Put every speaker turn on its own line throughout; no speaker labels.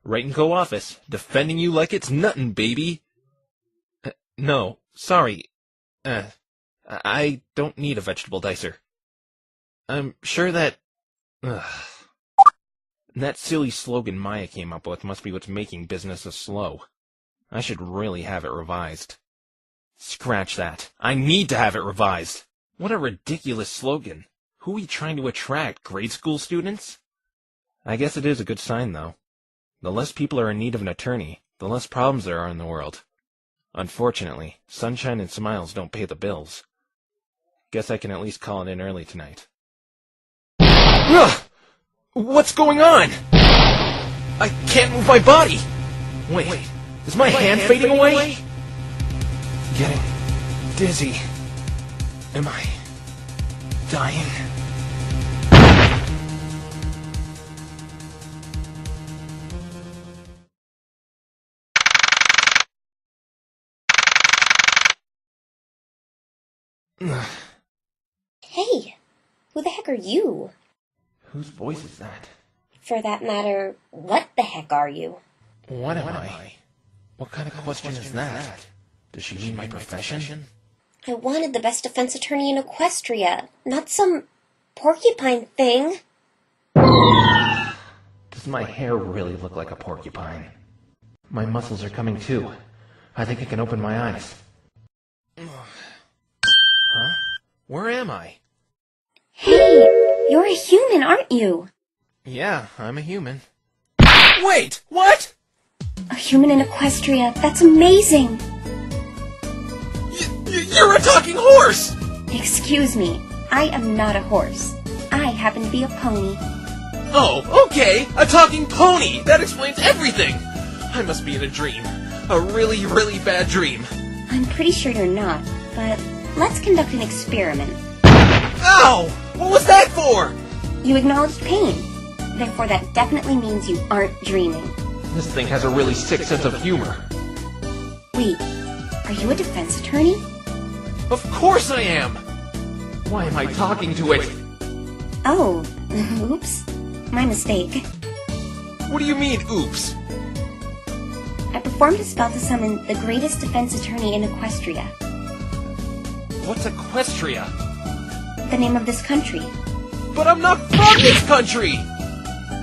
Right in co-office, defending you like it's nuttin', baby. No, sorry. I don't need a vegetable dicer. I'm sure that... That silly slogan Maya came up with must be what's making businesses slow. I should really have it revised. Scratch that. I need to have it revised. What a ridiculous slogan. Who are we trying to attract, grade school students? I guess it is a good sign, though. The less people are in need of an attorney, the less problems there are in the world. Unfortunately, sunshine and smiles don't pay the bills. Guess I can at least call it in early tonight. Ugh! What's going on? I can't move my body! Wait, is my hand fading away? Getting dizzy. Am I dying?
Hey, who the heck are you?
Whose voice is that?
For that matter, what the heck are you?
What am I? What kind of question is that? Does she mean my profession?
I wanted the best defense attorney in Equestria, not some porcupine thing.
Does my hair really look like a porcupine? My muscles are coming too. I think I can open my eyes. Huh? Where am I?
Hey, you're a human, aren't you?
Yeah, I'm a human. Wait, what?
A human in Equestria, that's amazing!
You're a talking horse!
Excuse me, I am not a horse. I happen to be a pony.
Oh, okay, a talking pony! That explains everything! I must be in a dream. A really, really bad dream.
I'm pretty sure you're not, but let's conduct an experiment.
Ow! What was that for?
You acknowledged pain. Therefore, that definitely means you aren't dreaming.
This thing has a really sick sense of humor.
Wait, are you a defense attorney?
Of course I am! Why am I talking to it?
Oh, oops. My mistake.
What do you mean, oops?
I performed a spell to summon the greatest defense attorney in Equestria.
What's Equestria?
The name of this country.
But I'm not from this country!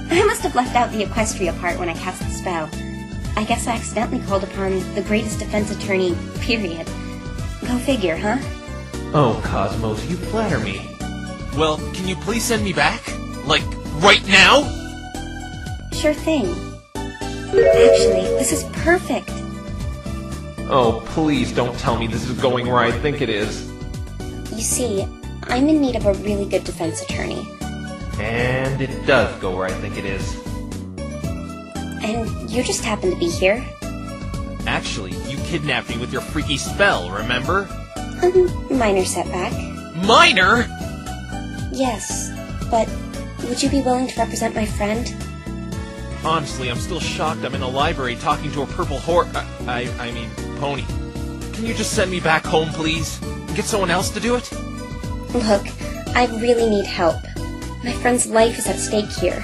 I must have left out the Equestria part when I cast the spell. I guess I accidentally called upon the greatest defense attorney, period. Go figure, huh?
Oh, Cosmos, you flatter me. Well, can you please send me back? Like, right now?
Sure thing. Actually, this is perfect.
Oh, please don't tell me this is going where I think it is.
You see, I'm in need of a really good defense attorney.
And it does go where I think it is.
And you just happen to be here.
Actually, you kidnapped me with your freaky spell, remember?
Minor setback.
Minor?!
Yes, but would you be willing to represent my friend?
Honestly, I'm still shocked I'm in a library talking to a purple I mean, pony. Can you just send me back home, please? And get someone else to do it?
Look, I really need help. My friend's life is at stake here.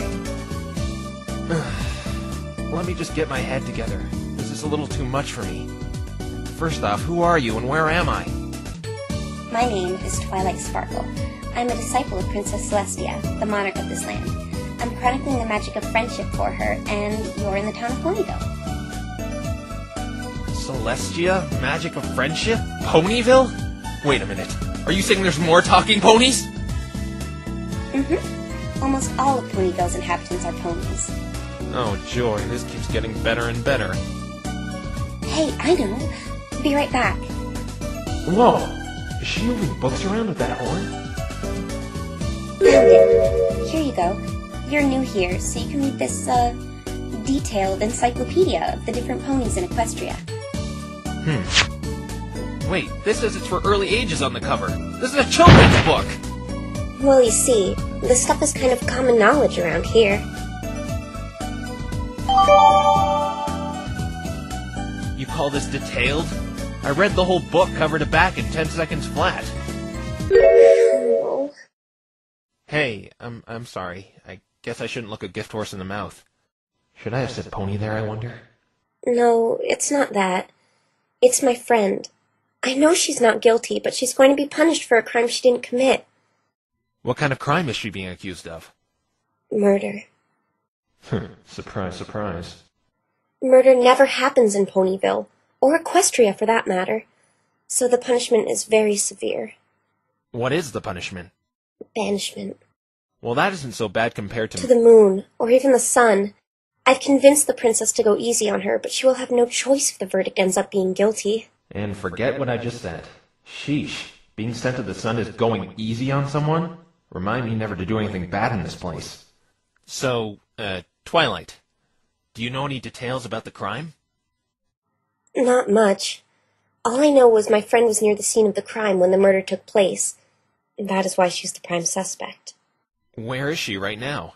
Let me just get my head together. This is a little too much for me. First off, who are you and where am I?
My name is Twilight Sparkle. I'm a disciple of Princess Celestia, the monarch of this land. I'm chronicling the magic of friendship for her, and you're in the town of Ponyville.
Celestia? Magic of friendship? Ponyville? Wait a minute. Are you saying there's more talking ponies?
Mm-hmm. Almost all of Ponyville's inhabitants are ponies.
Oh, joy. This keeps getting better and better.
Hey, I know. Be right back.
Whoa. Is she moving books around with that horn?
Found it. Here you go. You're new here, so you can read this, detailed encyclopedia of the different ponies in Equestria.
Wait, this says it's for early ages on the cover. This is a children's book!
Well, you see, this stuff is kind of common knowledge around here.
You call this detailed? I read the whole book cover to back in 10 seconds flat. Hey, I'm sorry. I guess I shouldn't look a gift horse in the mouth. Should I have said pony there, I wonder?
No, it's not that. It's my friend. I know she's not guilty, but she's going to be punished for a crime she didn't commit.
What kind of crime is she being accused of?
Murder.
Surprise, surprise.
Murder never happens in Ponyville, or Equestria for that matter, so the punishment is very severe.
What is the punishment?
Banishment.
Well, that isn't so bad compared
To the moon, or even the sun. I've convinced the princess to go easy on her, but she will have no choice if the verdict ends up being guilty.
And forget what I just said. Sheesh, being sent to the sun is going easy on someone? Remind me never to do anything bad in this place. So, Twilight, do you know any details about the crime?
Not much. All I know was my friend was near the scene of the crime when the murder took place. That is why she's the prime suspect.
Where is she right now?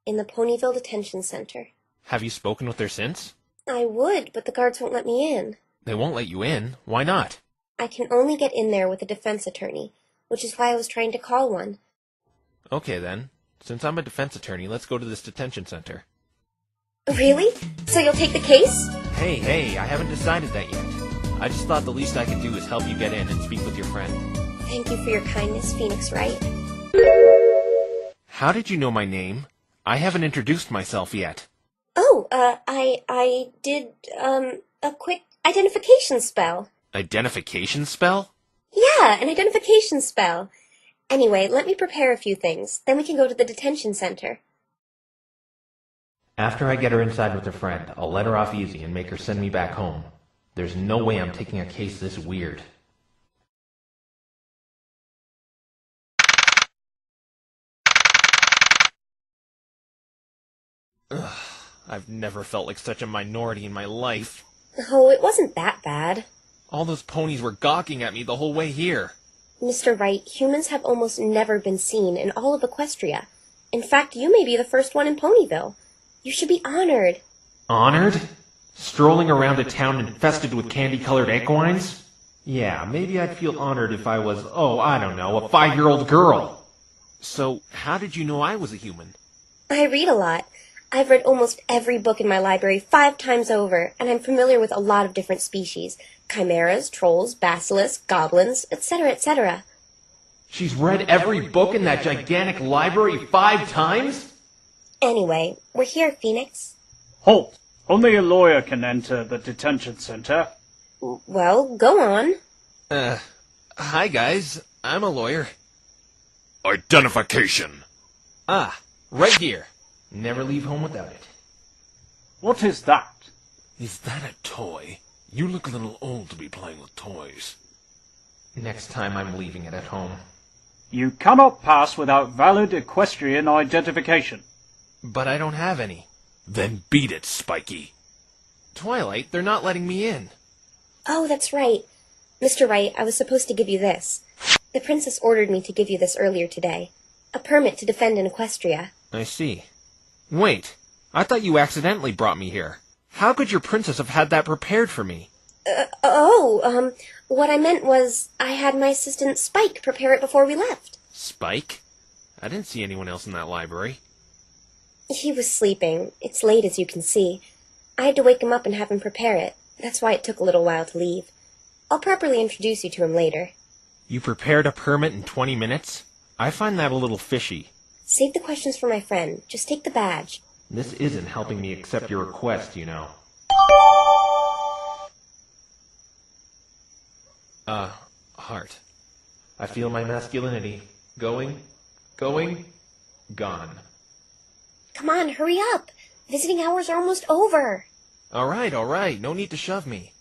In the Ponyville Detention Center.
Have you spoken with her since?
I would, but the guards won't let me in.
They won't let you in? Why not?
I can only get in there with a defense attorney, which is why I was trying to call one.
Okay then. Since I'm a defense attorney, let's go to this detention center.
Really? So you'll take the case?
Hey, I haven't decided that yet. I just thought the least I could do is help you get in and speak with your friend.
Thank you for your kindness, Phoenix Wright.
How did you know my name? I haven't introduced myself yet.
Oh, I did, a quick identification spell.
Identification spell?
Yeah, an identification spell. Anyway, let me prepare a few things, then we can go to the detention center.
After I get her inside with her friend, I'll let her off easy and make her send me back home. There's no way I'm taking a case this weird. Ugh, I've never felt like such a minority in my life.
Oh, it wasn't that bad.
All those ponies were gawking at me the whole way here.
Mr. Wright, humans have almost never been seen in all of Equestria. In fact, you may be the first one in Ponyville. You should be honored.
Honored? Strolling around a town infested with candy-colored equines? Yeah, maybe I'd feel honored if I was, I don't know, a 5-year-old girl. So, how did you know I was a human?
I read a lot. I've read almost every book in my library 5 times over, and I'm familiar with a lot of different species. Chimeras, trolls, basilisks, goblins, etc., etc.
She's read every book in that gigantic library 5 times?
Anyway, we're here, Phoenix.
Halt! Only a lawyer can enter the detention center.
Well, go on.
Hi guys, I'm a lawyer.
Identification.
Ah, right here. Never leave home without it.
What is that?
Is that a toy? You look a little old to be playing with toys.
Next time I'm leaving it at home.
You cannot pass without valid equestrian identification.
But I don't have any.
Then beat it, Spiky.
Twilight, they're not letting me in.
Oh, that's right. Mr. Wright, I was supposed to give you this. The princess ordered me to give you this earlier today. A permit to defend in Equestria.
I see. Wait, I thought you accidentally brought me here. How could your princess have had that prepared for me?
What I meant was I had my assistant Spike prepare it before we left.
Spike? I didn't see anyone else in that library.
He was sleeping. It's late, as you can see. I had to wake him up and have him prepare it. That's why it took a little while to leave. I'll properly introduce you to him later.
You prepared a permit in 20 minutes? I find that a little fishy.
Save the questions for my friend. Just take the badge.
This isn't helping me accept your request, you know. Heart. I feel my masculinity. Going, gone.
Come on, hurry up. Visiting hours are almost over.
All right. No need to shove me.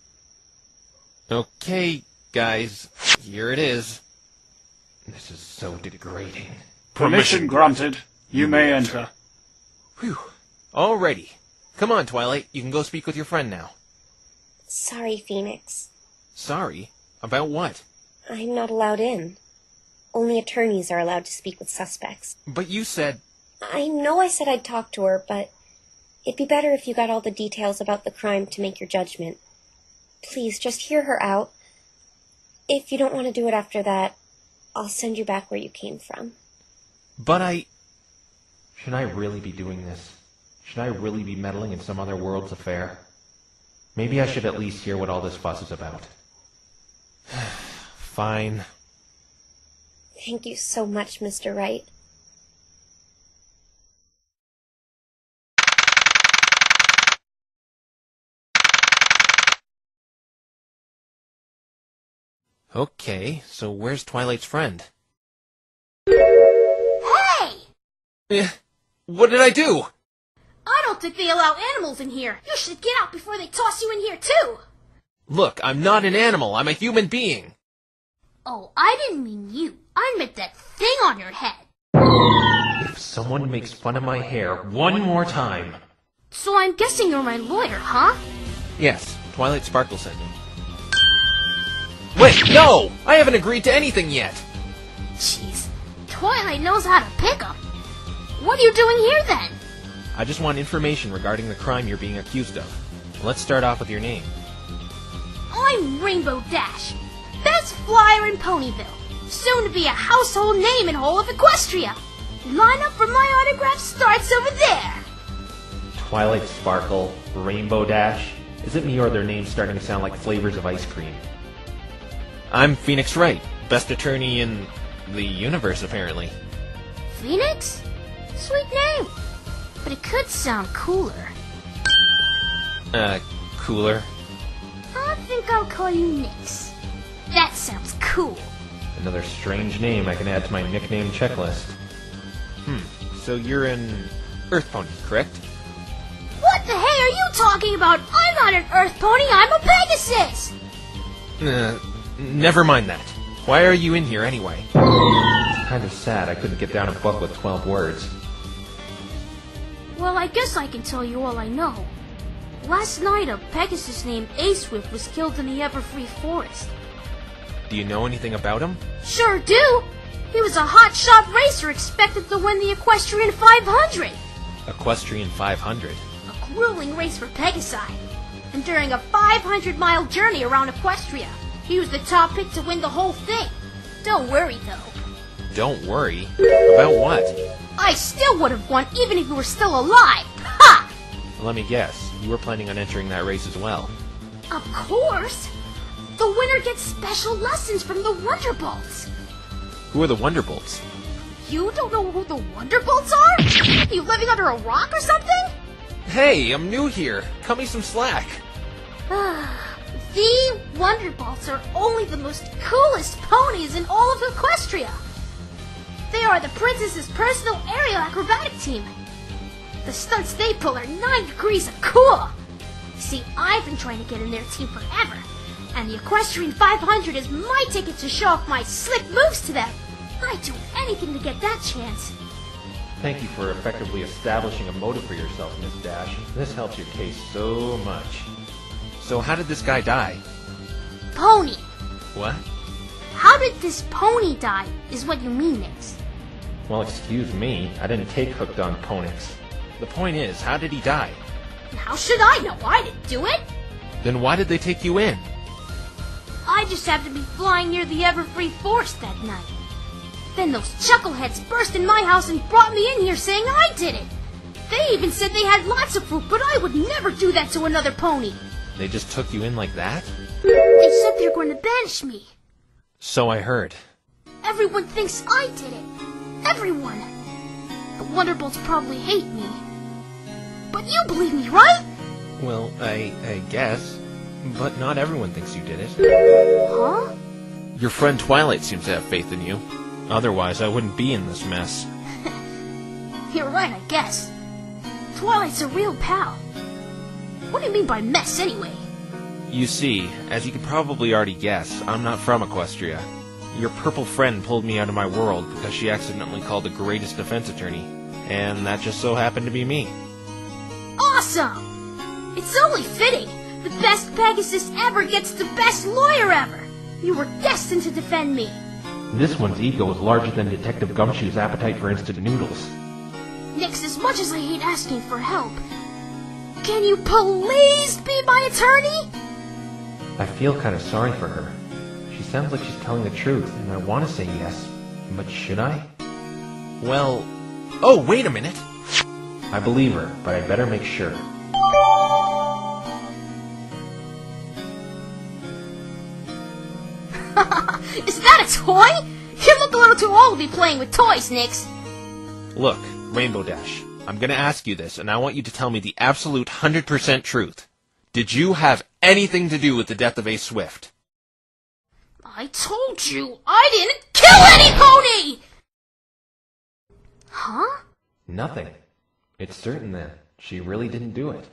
Okay, guys. Here it is. This is so degrading.
Permission granted. You may enter.
Whew. Alrighty. Come on, Twilight. You can go speak with your friend now.
Sorry, Phoenix.
Sorry? About what?
I'm not allowed in. Only attorneys are allowed to speak with suspects.
But you said...
I know I said I'd talk to her, but it'd be better if you got all the details about the crime to make your judgment. Please, just hear her out. If you don't want to do it after that, I'll send you back where you came from.
But Should I really be doing this? Should I really be meddling in some other world's affair? Maybe I should at least hear what all this fuss is about. Fine.
Thank you so much, Mr. Wright.
Okay, so where's Twilight's friend?
Hey!
What did I do?
I don't think they allow animals in here. You should get out before they toss you in here, too.
Look, I'm not an animal. I'm a human being.
Oh, I didn't mean you. I meant that thing on your head.
If someone makes fun of my hair one more time...
So I'm guessing you're my lawyer, huh?
Yes, Twilight Sparkle sent me. Wait, no! I haven't agreed to anything yet!
Jeez, Twilight knows how to pick 'em. What are you doing here, then?
I just want information regarding the crime you're being accused of. Let's start off with your name.
I'm Rainbow Dash, best flyer in Ponyville, soon to be a household name in whole of Equestria. Line up for my autograph starts over there.
Twilight Sparkle, Rainbow Dash. Is it me or their names starting to sound like flavors of ice cream? I'm Phoenix Wright, best attorney in the universe, apparently.
Phoenix? Sweet name. But it could sound cooler.
Cooler?
I think I'll call you Nix. That sounds cool.
Another strange name I can add to my nickname checklist. So you're an Earth Pony, correct?
What the hey are you talking about? I'm not an Earth Pony, I'm a Pegasus!
Never mind that. Why are you in here anyway? It's kind of sad I couldn't get down a book with 12 words.
Well, I guess I can tell you all I know. Last night, a Pegasus named Acewip was killed in the Everfree Forest.
Do you know anything about him?
Sure do! He was a hotshot racer expected to win the Equestrian 500!
Equestrian 500?
A grueling race for Pegasi. And during a 500-mile journey around Equestria, he was the top pick to win the whole thing. Don't worry, though.
Don't worry? About what?
I still would have won even if you were still alive! Ha!
Let me guess. You were planning on entering that race as well.
Of course! The winner gets special lessons from the Wonderbolts!
Who are the Wonderbolts?
You don't know who the Wonderbolts are? You living under a rock or something?
Hey, I'm new here. Cut me some slack.
The Wonderbolts are only the most coolest ponies in all of Equestria. They are the princess's personal aerial acrobatic team. The stunts they pull are 9 degrees of cool. See, I've been trying to get in their team forever, and the Equestrian 500 is my ticket to show off my slick moves to them. I'd do anything to get that chance.
Thank you for effectively establishing a motive for yourself, Miss Dash. This helps your case so much. So how did this guy die?
Pony.
What?
How did this pony die, is what you mean, Nix.
Well, excuse me. I didn't take hooked on Ponix. The point is, how did he die?
How should I know? I didn't do it.
Then why did they take you in?
I just happened to be flying near the Everfree Forest that night. Then those chuckleheads burst in my house and brought me in here saying I did it. They even said they had lots of fruit, but I would never do that to another pony.
They just took you in like that?
They said they're going to banish me.
So I heard.
Everyone thinks I did it. Everyone. The Wonderbolts probably hate me. But you believe me, right?
Well, I guess. But not everyone thinks you did it.
Huh?
Your friend Twilight seems to have faith in you. Otherwise, I wouldn't be in this mess.
You're right, I guess. Twilight's a real pal. What do you mean by mess, anyway?
You see, as you can probably already guess, I'm not from Equestria. Your purple friend pulled me out of my world because she accidentally called the greatest defense attorney, and that just so happened to be me.
Awesome! It's only fitting. The best Pegasus ever gets the best lawyer ever. You were destined to defend me.
This one's ego is larger than Detective Gumshoe's appetite for instant noodles.
Nix, as much as I hate asking for help, can you please be my attorney?
I feel kind of sorry for her. She sounds like she's telling the truth, and I want to say yes, but should I? Well... Oh, wait a minute! I believe her, but I'd better make sure.
Is that a toy? You look a little too old to be playing with toys, Nix.
Look, Rainbow Dash, I'm gonna ask you this, and I want you to tell me the absolute 100% truth. Did you have anything to do with the death of Ace Swift?
I told you, I didn't kill any pony! Huh?
Nothing. It's certain that she really didn't do it.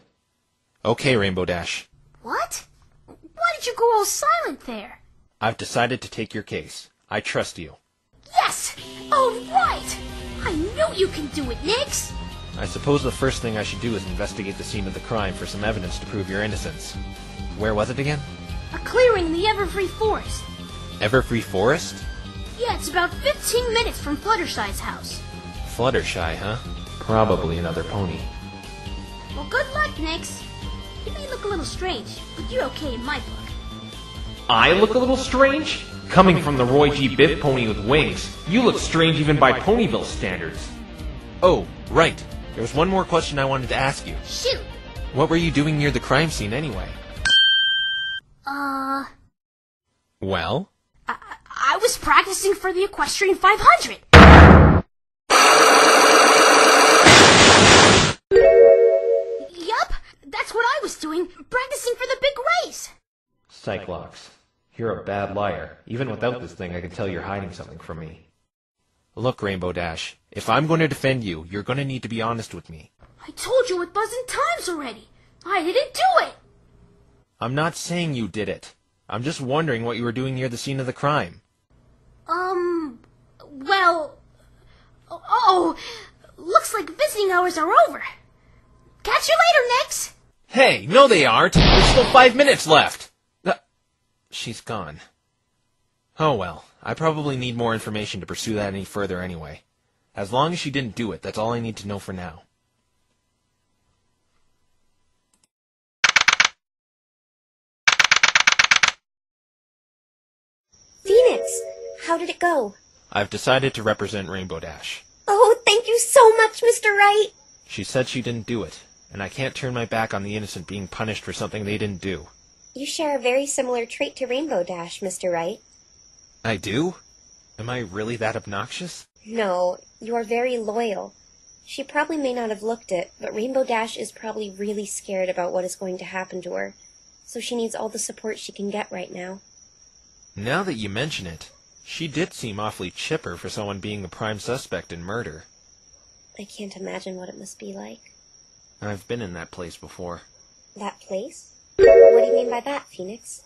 Okay, Rainbow Dash.
What? Why did you go all silent there?
I've decided to take your case. I trust you.
Yes! All right! I knew you can do it, Nix!
I suppose the first thing I should do is investigate the scene of the crime for some evidence to prove your innocence. Where was it again?
A clearing in the Everfree Forest.
Everfree Forest?
Yeah, it's about 15 minutes from Fluttershy's house.
Fluttershy, huh? Probably another pony.
Well, good luck, Nix. You may look a little strange, but you're okay in my book.
I look a little strange? Coming from the Roy G. Biff pony with wings, you look strange even by Ponyville standards. Oh, right. There was one more question I wanted to ask you.
Shoot!
What were you doing near the crime scene anyway? Well?
I was practicing for the Equestrian 500. Yup, that's what I was doing, practicing for the big race.
Cyclops, you're a bad liar. Even without this thing, I can tell you're hiding something from me. Look, Rainbow Dash, if I'm going to defend you, you're going to need to be honest with me.
I told you a dozen times already. I didn't do it.
I'm not saying you did it. I'm just wondering what you were doing near the scene of the crime.
Well... Oh, looks like visiting hours are over. Catch you later, Nix.
Hey, no they aren't! There's still 5 minutes left! She's gone. Oh well, I probably need more information to pursue that any further anyway. As long as she didn't do it, that's all I need to know for now.
Phoenix, how did it go?
I've decided to represent Rainbow Dash.
Oh, thank you so much, Mr. Wright.
She said she didn't do it, and I can't turn my back on the innocent being punished for something they didn't do.
You share a very similar trait to Rainbow Dash, Mr. Wright.
I do? Am I really that obnoxious?
No, you are very loyal. She probably may not have looked it, but Rainbow Dash is probably really scared about what is going to happen to her, so she needs all the support she can get right now.
Now that you mention it, she did seem awfully chipper for someone being the prime suspect in murder.
I can't imagine what it must be like.
I've been in that place before.
That place? What do you mean by that, Phoenix?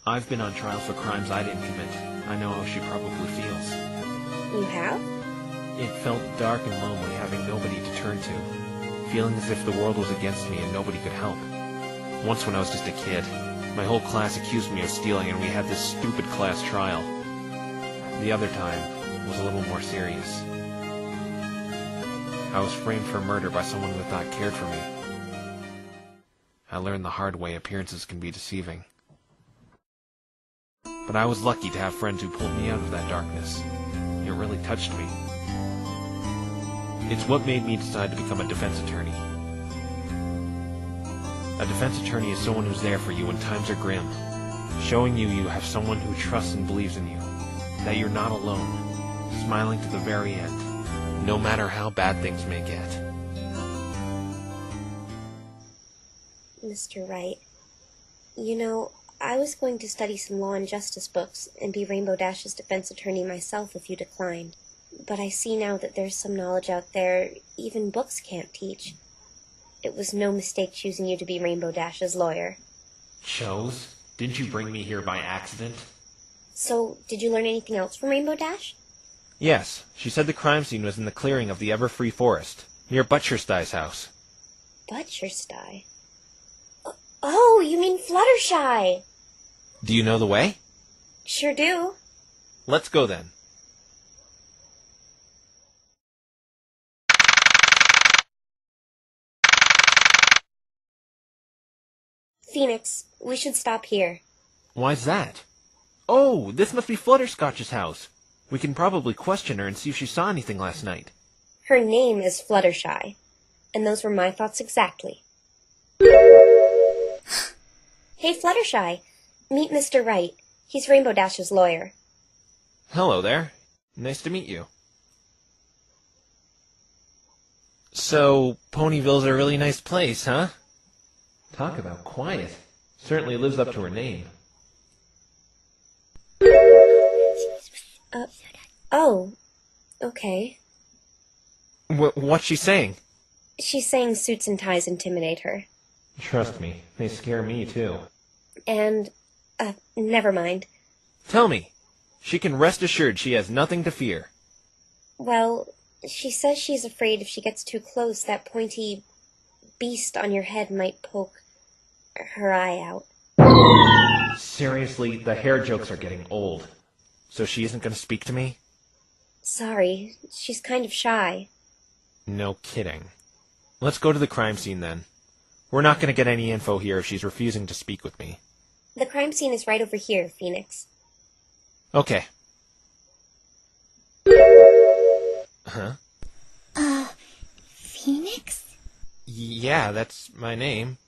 I've been on trial for crimes I didn't commit. I know how she probably feels.
You have?
It felt dark and lonely having nobody to turn to, feeling as if the world was against me and nobody could help. Once when I was just a kid, my whole class accused me of stealing and we had this stupid class trial. The other time was a little more serious. I was framed for murder by someone who I thought cared for me. I learned the hard way appearances can be deceiving. But I was lucky to have friends who pulled me out of that darkness. It really touched me. It's what made me decide to become a defense attorney. A defense attorney is someone who's there for you when times are grim, showing you have someone who trusts and believes in you, that you're not alone, smiling to the very end, no matter how bad things may get.
Mr. Wright, you know, I was going to study some law and justice books and be Rainbow Dash's defense attorney myself if you declined. But I see now that there's some knowledge out there even books can't teach. It was no mistake choosing you to be Rainbow Dash's lawyer.
Chose? Didn't you bring me here by accident?
So, did you learn anything else from Rainbow Dash?
Yes, she said the crime scene was in the clearing of the Everfree Forest, near Butchersty's house.
Butcherstye? Oh, you mean Fluttershy!
Do you know the way?
Sure do.
Let's go then.
Phoenix, we should stop here.
Why's that? Oh, this must be Flutterscotch's house. We can probably question her and see if she saw anything last night.
Her name is Fluttershy. and those were my thoughts exactly. Hey, Fluttershy, meet Mr. Wright. He's Rainbow Dash's lawyer.
Hello there. Nice to meet you. So, Ponyville's a really nice place, huh? Talk about quiet. Certainly lives up to her name.
Oh, okay.
What's she saying?
She's saying suits and ties intimidate her.
Trust me, they scare me too.
And, never mind.
Tell me. She can rest assured she has nothing to fear.
Well, she says she's afraid if she gets too close, that pointy beast on your head might poke her eye out.
Seriously, the hair jokes are getting old. So she isn't going to speak to me?
Sorry, she's kind of shy.
No kidding. Let's go to the crime scene then. We're not going to get any info here if she's refusing to speak with me.
The crime scene is right over here, Phoenix.
Okay. Huh?
Phoenix?
Yeah, that's my name.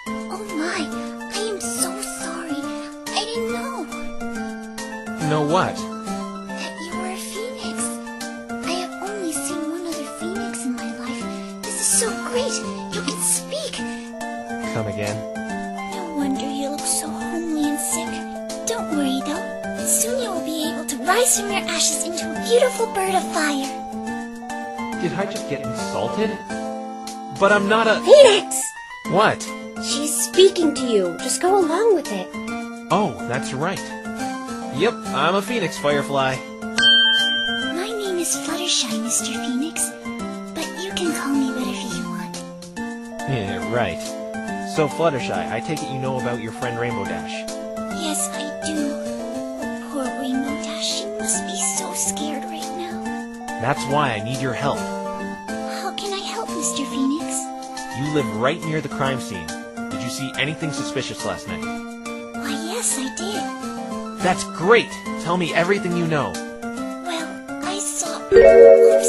Oh my, I am so sorry. I didn't know.
Know what?
That you were a phoenix. I have only seen one other phoenix in my life. This is so great. You can speak.
Come again?
No wonder you look so homely and sick. Don't worry though. Soon you will be able to rise from your ashes into a beautiful bird of fire.
Did I just get insulted? But I'm not a...
Phoenix!
What?
She's speaking to you. Just go along with it.
Oh, that's right. Yep, I'm a phoenix, Firefly.
My name is Fluttershy, Mr. Phoenix. But you can call me whatever you want.
Yeah, right. So, Fluttershy, I take it you know about your friend Rainbow Dash.
Yes, I do. Oh, poor Rainbow Dash. She must be so scared right now.
That's why I need your help.
How can I help, Mr. Phoenix?
You live right near the crime scene. Did you see anything suspicious last night?
Why, yes, I did.
That's great! Tell me everything you know.
Well, I saw... Oops.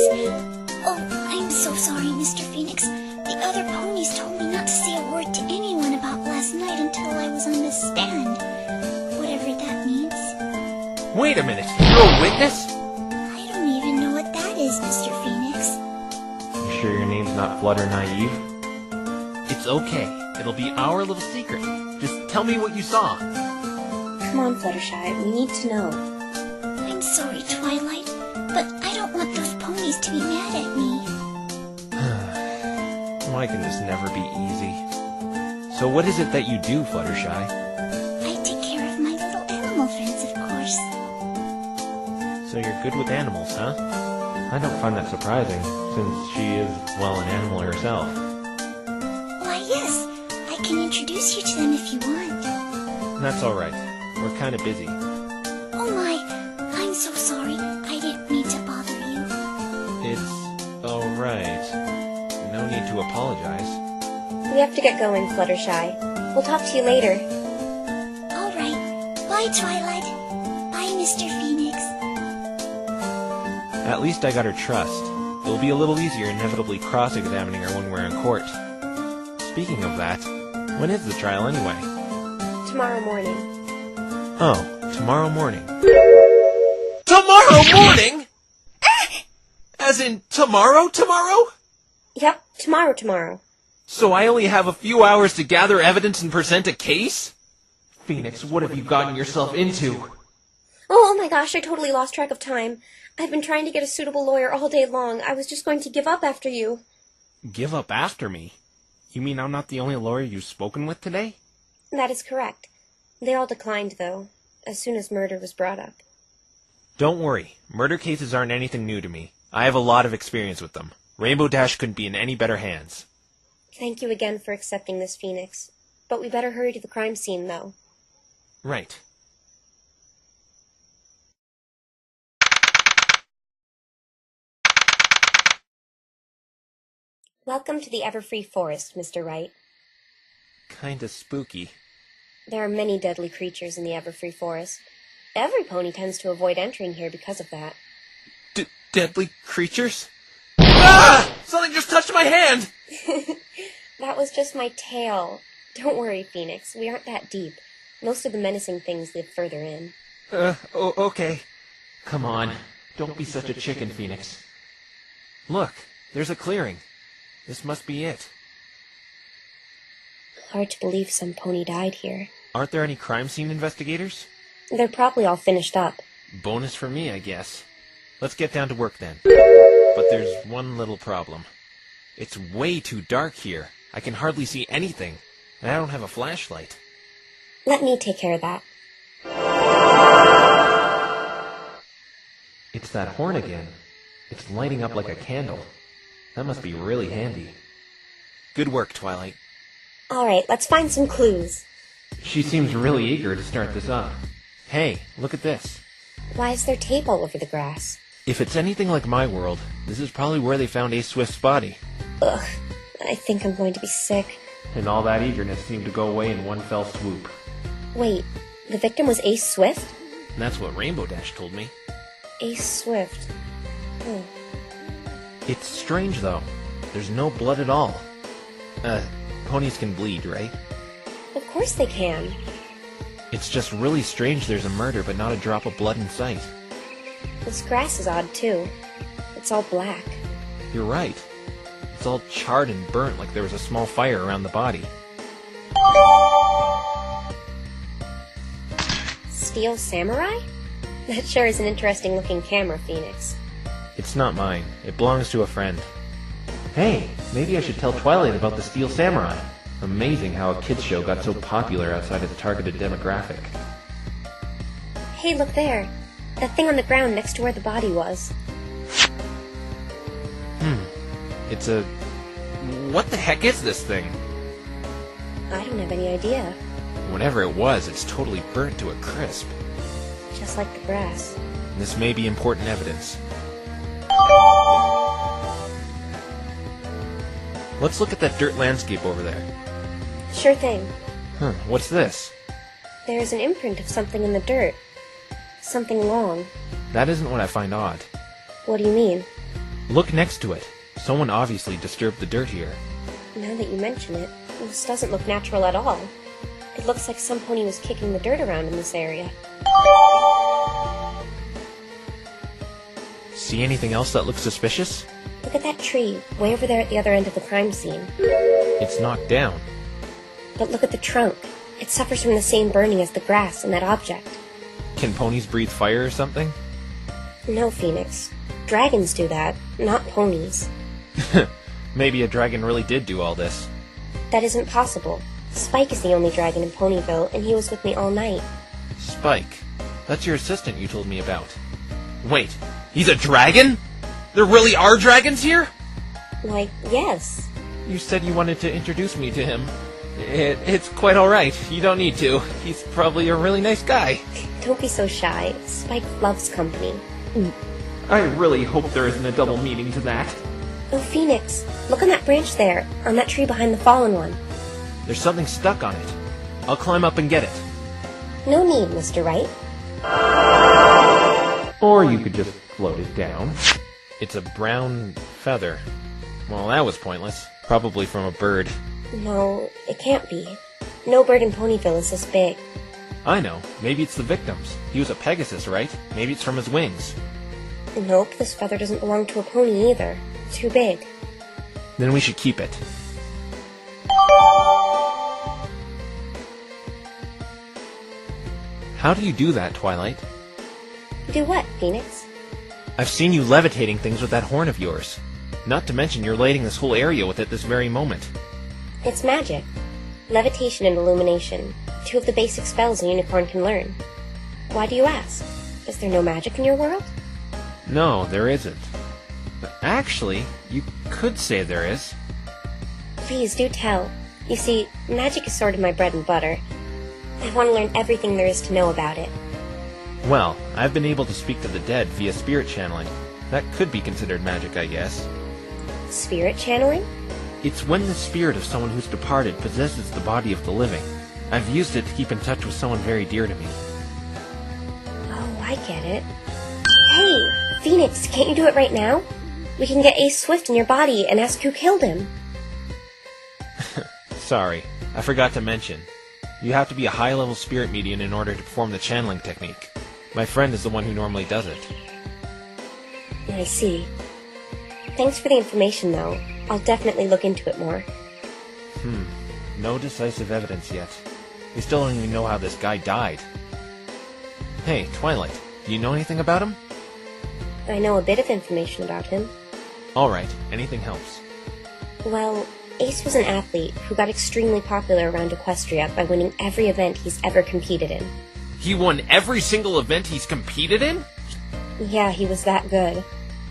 Oh, I'm so sorry, Mr. Phoenix. The other ponies told me not to say a word to anyone about last night until I was on the stand. Whatever that means.
Wait a minute, you're a witness?
I don't even know what that is, Mr. Phoenix.
You sure your name's not Flutter Naive? It's okay. It'll be our little secret. Just tell me what you saw.
Come on, Fluttershy. We need to know.
I'm sorry, Twilight, but I don't want those ponies to be mad at me.
Why can this never be easy? So what is it that you do, Fluttershy?
I take care of my little animal friends, of course.
So you're good with animals, huh? I don't find that surprising, since she is, well, an animal herself.
Why, yes. I can introduce you to them if you want.
That's alright. We're kind of busy.
Oh my, I'm so sorry. I didn't mean to bother you.
It's alright. No need to apologize.
We have to get going, Fluttershy. We'll talk to you later.
All right. Bye, Twilight. Bye, Mr. Phoenix.
At least I got her trust. It'll be a little easier inevitably cross-examining her when we're in court. Speaking of that, when is the trial anyway?
Tomorrow morning.
Oh, tomorrow morning. Tomorrow morning?! As in tomorrow?
Yep, tomorrow.
So I only have a few hours to gather evidence and present a case? Phoenix, what have you gotten yourself into?
Oh my gosh, I totally lost track of time. I've been trying to get a suitable lawyer all day long. I was just going to give up after you.
Give up after me? You mean I'm not the only lawyer you've spoken with today?
That is correct. They all declined, though, as soon as murder was brought up.
Don't worry. Murder cases aren't anything new to me. I have a lot of experience with them. Rainbow Dash couldn't be in any better hands.
Thank you again for accepting this, Phoenix. But we better hurry to the crime scene, though.
Right.
Welcome to the Everfree Forest, Mr. Wright.
Kinda spooky.
There are many deadly creatures in the Everfree Forest. Every pony tends to avoid entering here because of that.
Deadly creatures? Ah! Something just touched my hand!
That was just my tail. Don't worry, Phoenix. We aren't that deep. Most of the menacing things live further in.
Okay. Come on. Don't be such a chicken, Phoenix. Look, there's a clearing. This must be it.
Hard to believe some pony died here.
Aren't there any crime scene investigators?
They're probably all finished up.
Bonus for me, I guess. Let's get down to work then. But there's one little problem. It's way too dark here. I can hardly see anything, and I don't have a flashlight.
Let me take care of that.
It's that horn again. It's lighting up like a candle. That must be really handy. Good work, Twilight.
Alright, let's find some clues.
She seems really eager to start this up. Hey, look at this.
Why is there tape all over the grass?
If it's anything like my world, this is probably where they found Ace Swift's body.
Ugh, I think I'm going to be sick.
And all that eagerness seemed to go away in one fell swoop.
Wait, the victim was Ace Swift?
And that's what Rainbow Dash told me.
Ace Swift.
It's strange, though. There's no blood at all. Ponies can bleed, right?
Of course they can.
It's just really strange there's a murder but not a drop of blood in sight.
This grass is odd, too. It's all black.
You're right. It's all charred and burnt like there was a small fire around the body.
Steel Samurai? That sure is an interesting looking camera, Phoenix.
It's not mine. It belongs to a friend. Hey, maybe I should tell Twilight about the Steel Samurai. Amazing how a kids show got so popular outside of the targeted demographic.
Hey, look there. That thing on the ground next to where the body was.
It's a... What the heck is this thing?
I don't have any idea.
Whatever it was, it's totally burnt to a crisp.
Just like the grass.
This may be important evidence. Let's look at that dirt landscape over there.
Sure thing.
What's this?
There's an imprint of something in the dirt. Something long.
That isn't what I find odd.
What do you mean?
Look next to it. Someone obviously disturbed the dirt here.
Now that you mention it, this doesn't look natural at all. It looks like some pony was kicking the dirt around in this area.
See anything else that looks suspicious?
Look at that tree, way over there at the other end of the crime scene.
It's knocked down.
But look at the trunk. It suffers from the same burning as the grass and that object.
Can ponies breathe fire or something?
No, Phoenix. Dragons do that, not ponies.
Maybe a dragon really did do all this.
That isn't possible. Spike is the only dragon in Ponyville, and he was with me all night.
Spike? That's your assistant you told me about. Wait, he's a dragon? There really are dragons here?
Why, yes.
You said you wanted to introduce me to him. It's quite alright. You don't need to. He's probably a really nice guy.
Don't be so shy. Spike loves company.
I really hope there isn't a double meaning to that.
Oh, Phoenix, look on that branch there, on that tree behind the fallen one.
There's something stuck on it. I'll climb up and get it.
No need, Mr. Wright.
Or you could just float it down. It's a brown feather. Well, that was pointless. Probably from a bird.
No, it can't be. No bird in Ponyville is this big.
I know. Maybe it's the victim's. He was a Pegasus, right? Maybe it's from his wings.
Nope, this feather doesn't belong to a pony either. Too big.
Then we should keep it. How do you do that, Twilight?
Do what, Phoenix?
I've seen you levitating things with that horn of yours. Not to mention you're lighting this whole area with it this very moment.
It's magic. Levitation and illumination. Two of the basic spells a unicorn can learn. Why do you ask? Is there no magic in your world?
No, there isn't. But actually, you could say there is.
Please do tell. You see, magic is sort of my bread and butter. I want to learn everything there is to know about it.
Well, I've been able to speak to the dead via spirit channeling. That could be considered magic, I guess.
Spirit channeling?
It's when the spirit of someone who's departed possesses the body of the living. I've used it to keep in touch with someone very dear to me.
Oh, I get it. Hey, Phoenix, can't you do it right now? We can get Ace Swift in your body and ask who killed him.
Sorry, I forgot to mention. You have to be a high-level spirit medium in order to perform the channeling technique. My friend is the one who normally does it.
I see. Thanks for the information, though. I'll definitely look into it more.
No decisive evidence yet. We still don't even know how this guy died. Hey, Twilight, do you know anything about him?
I know a bit of information about him.
Alright, anything helps.
Well, Ace was an athlete who got extremely popular around Equestria by winning every event he's ever competed in.
He won every single event he's competed in?
Yeah, he was that good.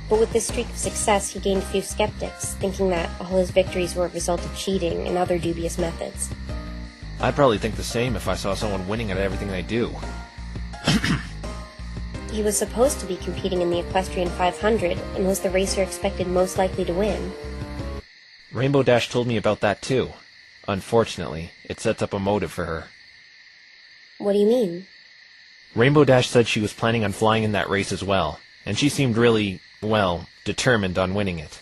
But with this streak of success, he gained a few skeptics, thinking that all his victories were a result of cheating and other dubious methods.
I'd probably think the same if I saw someone winning at everything they do.
He was supposed to be competing in the Equestrian 500 and was the racer expected most likely to win.
Rainbow Dash told me about that too. Unfortunately, it sets up a motive for her.
What do you mean?
Rainbow Dash said she was planning on flying in that race as well, and she seemed really, well, determined on winning it.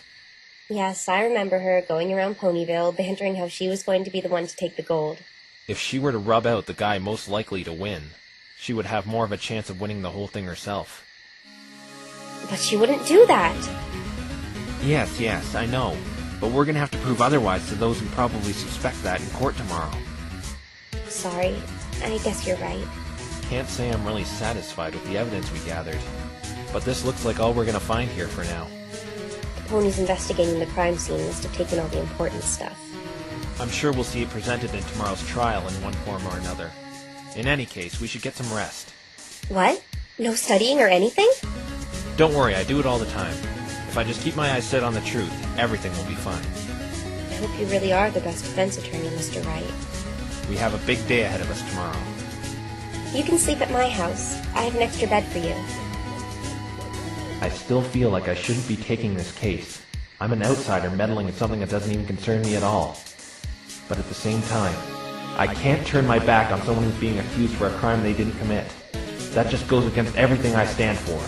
Yes, I remember her going around Ponyville, bantering how she was going to be the one to take the gold.
If she were to rub out the guy most likely to win, she would have more of a chance of winning the whole thing herself.
But she wouldn't do that!
Yes, I know. But we're gonna have to prove otherwise to those who probably suspect that in court tomorrow.
Sorry, I guess you're right.
Can't say I'm really satisfied with the evidence we gathered. But this looks like all we're gonna find here for now.
The ponies investigating the crime scene must have taken all the important stuff.
I'm sure we'll see it presented in tomorrow's trial in one form or another. In any case, we should get some rest.
What? No studying or anything?
Don't worry, I do it all the time. If I just keep my eyes set on the truth, everything will be fine.
I hope you really are the best defense attorney, Mr. Wright.
We have a big day ahead of us tomorrow.
You can sleep at my house. I have an extra bed for you.
I still feel like I shouldn't be taking this case. I'm an outsider meddling in something that doesn't even concern me at all. But at the same time, I can't turn my back on someone who's being accused for a crime they didn't commit. That just goes against everything I stand for.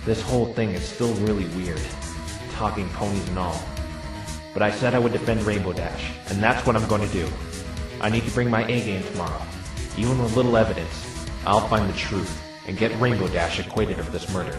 This whole thing is still really weird. Talking ponies and all. But I said I would defend Rainbow Dash, and that's what I'm going to do. I need to bring my A game tomorrow. Even with little evidence, I'll find the truth and get Rainbow Dash acquitted of this murder.